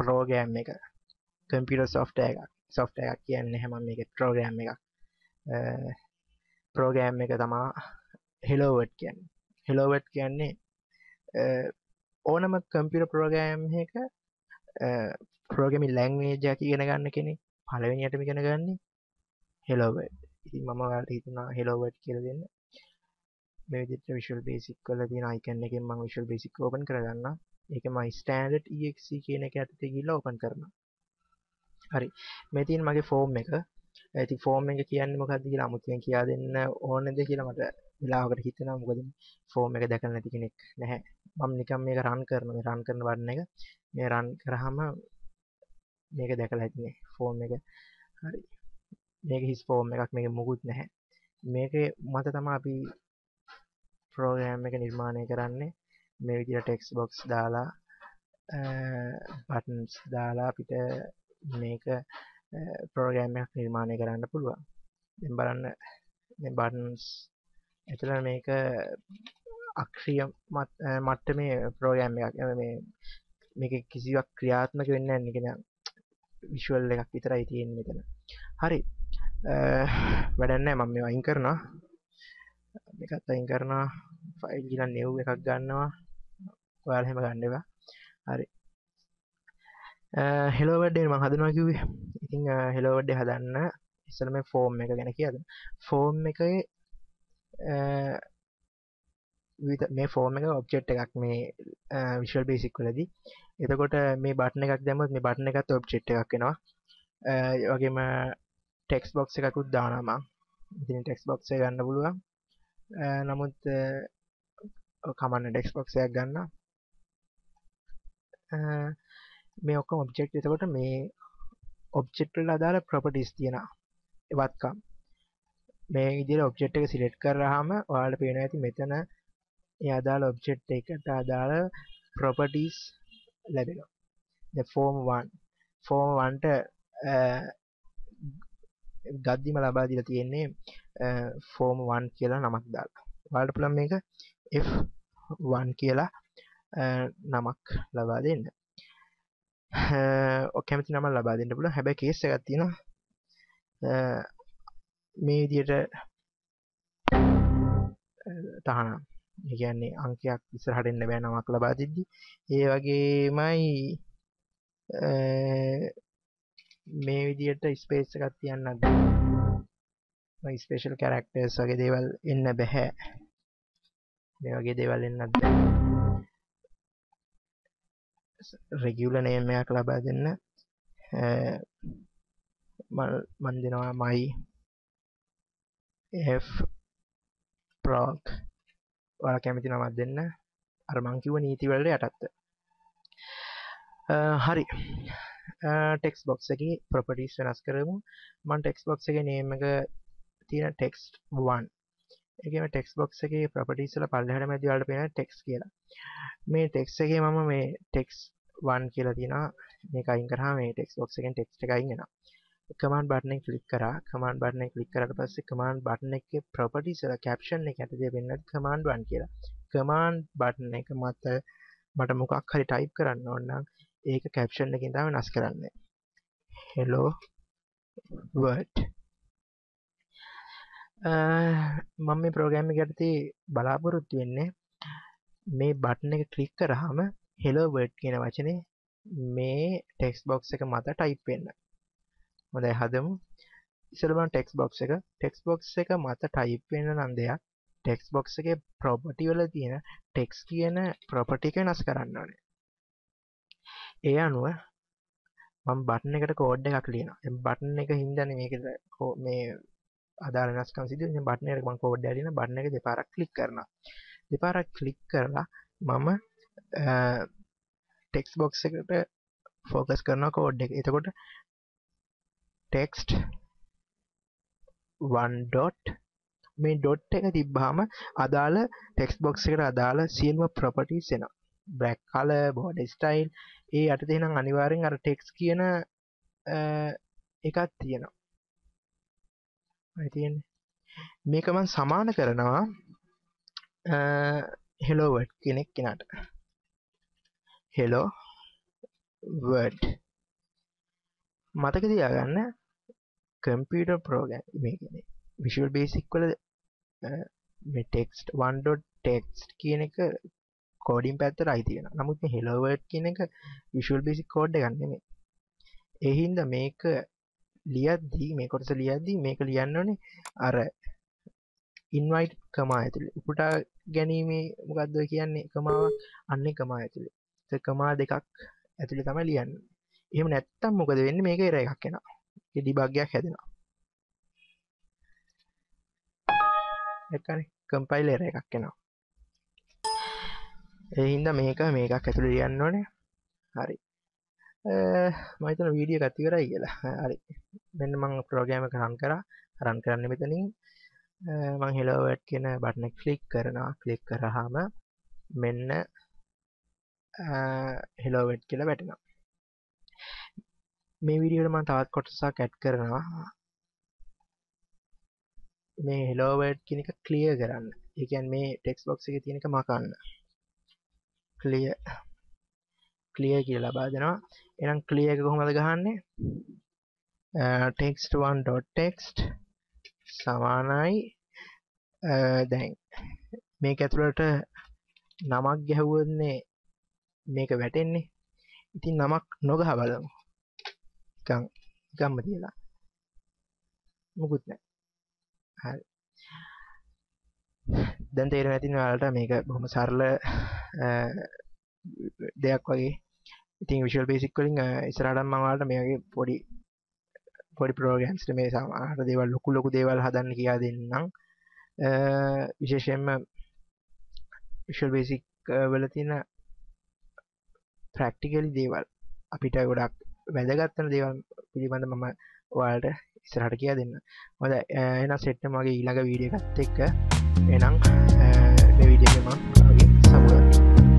Programme එක computer software එකක් කියන්නේ නැහැ මම මේකේ ප්‍රෝග්‍රෑම් එකක් ප්‍රෝග්‍රෑම් එක තමා hello world කියන්නේ hello world කියන්නේ ඕනම කම්පියුටර් ප්‍රෝග්‍රෑම් එක ප්‍රෝග්‍රෑමින් ලැන්ග්වේජ් එක ඉගෙන ගන්න කෙනෙක් පළවෙනියටම ඉගෙන ගන්නේ hello world. ඉතින් මම ඔයාලට හිතුණා hello world කියලා දෙන්න. මේ විදිහට Visual Basic වල තියෙන icon එකෙන් මම Visual Basic open කරගන්නවා. ඒක මම standard exe කියන එක යටතේ ගිහිල්ලා open කරනවා. හරි. මේ තියෙන මගේ form එක. ඉතින් form එක කියන්නේ මොකක්ද කියලා අමුතුවෙන් කියා දෙන්න ඕනේද කියලා මට වෙලාවකට හිතෙනවා. මොකද form එක දැකලා නැති කෙනෙක් නැහැ. මම නිකන් මේක run කරනවා. මේ run කරන බටන් එක මේ run කරාම මේක දැකලා ඇතිනේ form එක. හරි. මේක හිස් ෆෝම් එකක් මේක මුකුත් නැහැ මේකේ මත තමයි අපි ප්‍රෝග්‍රෑම් එක නිර්මාණය කරන්නේ මේ විදිහට ටෙක්ස්ට් බොක්ස් දාලා බටන්ස් දාලා අපිට මේක ප්‍රෝග්‍රෑම් එකක් නිර්මාණය කරන්න පුළුවන් දැන් බලන්න මේ බටන්ස් එතන මේක අක්ෂරීය මට්ටමේ ප්‍රෝග්‍රෑම් එකක් මේක කිසිවක් ක්‍රියාත්මක වෙන්නේ නැහැ නිකන් විෂුවල් එකක් විතරයි තියෙන්නේ මෙතන හරි වැඩක් නැහැ මම මේව අයින් කරනවා මේකත් අයින් කරනවා ෆයිල් ගිහලා new එකක් ගන්නවා ඔයාලා එහෙම ගන්න එපා හරි hello world එක මම හදනවා කිව්වේ ඉතින් hello world එක හදන්න ඉස්සෙල්ලා මේ form එක ගැන කියන්න form එකේ මේ form එක object එකක් මේ Visual Basic වලදී එතකොට මේ button එකක් දැම්මොත් මේ button එකත් object එකක් වෙනවා ඒ වගේම ටෙක්ස්ට් බොක්ස් එකකුත් දානවා මම. ඉතින් ටෙක්ස්ට් බොක්ස් එක ගන්න පුළුවන්. නමුත් කමන්න ටෙක්ස්ට් බොක්ස් එකක් ගන්න. මේ ඔක්කොම ඔබ්ජෙක්ට් එතකොට මේ ඔබ්ජෙක්ට් වල අදාළ ප්‍රොපර්ටිස් තියෙනවා. එවත්කම්. මේ විදිහට ඔබ්ජෙක්ට් එක සිලෙක්ට් කරාම ඔයාලට පේනවා ඇති මෙතන ඒ අදාළ ඔබ්ජෙක්ට් එකට අදාළ ප්‍රොපර්ටිස් ලැබෙනවා. දැන් form 1ට ගද්දිම ලබා දීලා තියෙන්නේ form 1 කියලා නමක් දාලා. ඔයාලට පුළුවන් මේක F1 කියලා නමක් ලබා දෙන්න. ඔය කැමති නම ලබා දෙන්න පුළුවන්. හැබැයි කේස් එකක් තියෙනවා. මේ විදිහට තහනම්. ඒ කියන්නේ අංකයක් ඉස්සරහට එන්න බෑ නමක් ලබා දෙද්දි. ඒ වගේමයි මේ විදිහට ස්පේස් එකක් තියන්නත් බෑ. ස්පෙෂල් කැරක්ටර්ස් වගේ දේවල් එන්න බෑ. මේ වගේ දේවල් එන්නත් බෑ. රෙගියුලර් නේම් එකක් ලබා දෙන්න. මම දෙනවා my f prog ඔයාලා කැමති නමක් දෙන්න. අර මං කිව්ව නීති වලට යටත්ව. හරි. ටෙක්ස්ට් බොක්ස් එකේ ප්‍රොපර්ටිස් වෙනස් කරමු. මම ටෙක්ස්ට් බොක්ස් එකේ නේම් එක තියෙන text1. ඒකෙම ටෙක්ස්ට් බොක්ස් එකේ ප්‍රොපර්ටිස් වල පල්ලෙහාට මැදි වලට පේන ටෙක්ස්ට් කියලා. මේ ටෙක්ස්ට් එකේ මම මේ text1 කියලා තියෙනවා. මේක අයින් කරාම මේ ටෙක්ස්ට් බොක්ස් එකෙන් ටෙක්ස්ට් එක අයින් වෙනවා. කමාන්ඩ් බටන් එක ක්ලික් කරා. කමාන්ඩ් බටන් එක ක්ලික් කරාට පස්සේ කමාන්ඩ් බටන් එකේ ප්‍රොපර්ටිස් වල කැප්ෂන් එක යටතේ වෙන්නේ කමාන්ඩ් 1 කියලා. කමාන්ඩ් බටන් එක මත මට මොකක් හරි ටයිප් කරන්න ඕන නම් ඒක කැප්ෂන් එකකින් තමයි වෙනස් කරන්නේ. hello world මම මේ ප්‍රෝග්‍රෑම් එක යටතේ බලාපොරොත්තු වෙන්නේ මේ බටන් එක ක්ලික් කරාම hello world කියන වචනේ මේ ටෙක්ස්ට් බොක්ස් එක මත ටයිප් වෙන්න. හොඳයි හදමු. ඉස්සෙල්ලා බලන්න ටෙක්ස්ට් බොක්ස් එක මත ටයිප් වෙන්න නම් දෙයක් ටෙක්ස්ට් බොක්ස් එකේ ප්‍රොපර්ටි වල තියෙන ටෙක්ස්ට් කියන ප්‍රොපර්ටි එක වෙනස් කරන්න ඕනේ. ඒ අනුව මම බටන් එකට කෝඩ් එකක් ලියනවා. දැන් බටන් එක හින්දානේ මේක මේ අදාළ වෙනස්කම් සිදු වෙන්නේ. බටන් එකට මම කෝඩ් එකක් ලියනවා. බටන් එක දෙපාරක් ක්ලික් කරනවා. දෙපාරක් ක්ලික් කරලා මම ටෙක්ස්ට් බොක්ස් එකට ફોකස් කරනවා කෝඩ් එක. එතකොට text 1 dot මේ ඩොට් එක තිබ්බාම අදාළ ටෙක්ස්ට් බොක්ස් එකට අදාළ සියලුම ප්‍රොපර්ටිස් එනවා. black color, border style ඒ යටතේ නම් අනිවාර්යෙන් අර text කියන එකක් තියෙනවා. හරි තියෙන්නේ. මේක මම සමාන කරනවා hello world කෙනෙක් කෙනාට. hello වර්ඩ් මතක තියාගන්න කම්පියුටර් ප්‍රෝග්‍රෑම් මේ කියන්නේ විෂුවල් බේසික් වල මේ text1.txt කියන එක කෝඩින් පැත්තට අයිති වෙනවා. නමුත් මේ hello world කියන එක විෂුවල් බේසික් කෝඩ් එකක් නෙමෙයි. ඒ හින්දා මේක ලියද්දී මේ කොටස ලියද්දී මේක ලියන්න ඕනේ අර invite කමා ඇතුලේ. උපුටා ගැනීමේ මොකද්ද කියන්නේ කමාවක් අන්නේ කමා ඇතුලේ. ඒ කමා දෙකක් ඇතුලේ තමයි ලියන්නේ. එහෙම නැත්තම් මොකද වෙන්නේ මේක error එකක් එනවා. ඒ ඩිබග් එකක් හැදෙනවා. ඒකනේ කම්පයිලර් error එකක් එනවා. ඒ හින්දා මේකක් ඇතුලේ ලියන්න ඕනේ. හරි. මම හිතන වීඩියෝ එකත් ඉවරයි කියලා. හරි. මෙන්න මම ප්‍රෝග්‍රෑම් එක රන් කරා. රන් කරන්නේ මෙතනින් මම hello world කියන බටන් එක ක්ලික් කරනවා. ක්ලික් කරාම මෙන්න hello world කියලා වැටෙනවා. මේ වීඩියෝ එකට මම තවත් කොටසක් ඇඩ් කරනවා. මේ hello world කියන එක ක්ලියර් කරන්න. ඒ කියන්නේ මේ ටෙක්ස්ට් බොක්ස් එකේ තියෙන එක මකන්න. ක්ලියර් කියලා ලබා දෙනවා. එහෙනම් ක්ලියර් එක කොහොමද ගහන්නේ? text1.text සමානයි දැන් මේක ඇතුළට නමක් ගැහුවොත්නේ මේක වැටෙන්නේ. ඉතින් නමක් නොගහ බලමු. නිකම්ම තියලා. මුකුත් නැහැ. හරි. දැන් තේරෙන්නේ නැතිනම් ඔයාලට මේක බොහොම සරල දෙයක් වගේ. ඉතින් Visual Basic වලින් ඉස්සරහට මම ඔයාලට මේ වගේ පොඩි ප්‍රෝග්‍රෑම්ස් මේ සමහර දේවල් ලොකු දේවල් හදන්න කියලා දෙන්නම්. විශේෂයෙන්ම Visual Basic වල තියෙන ප්‍රැක්ටිකලි දේවල් අපිට ගොඩක් වැදගත් වෙන දේවල් පිළිබඳව මම ඔයාලට ඉස්සරහට කියලා දෙන්න. හොඳයි. එහෙනම් සෙට් එක මගේ ඊළඟ වීඩියෝ එකත් එක්ක එහෙනම් මේ වීඩියෝ එක මම ඔයාලගේ සමුගන්නවා.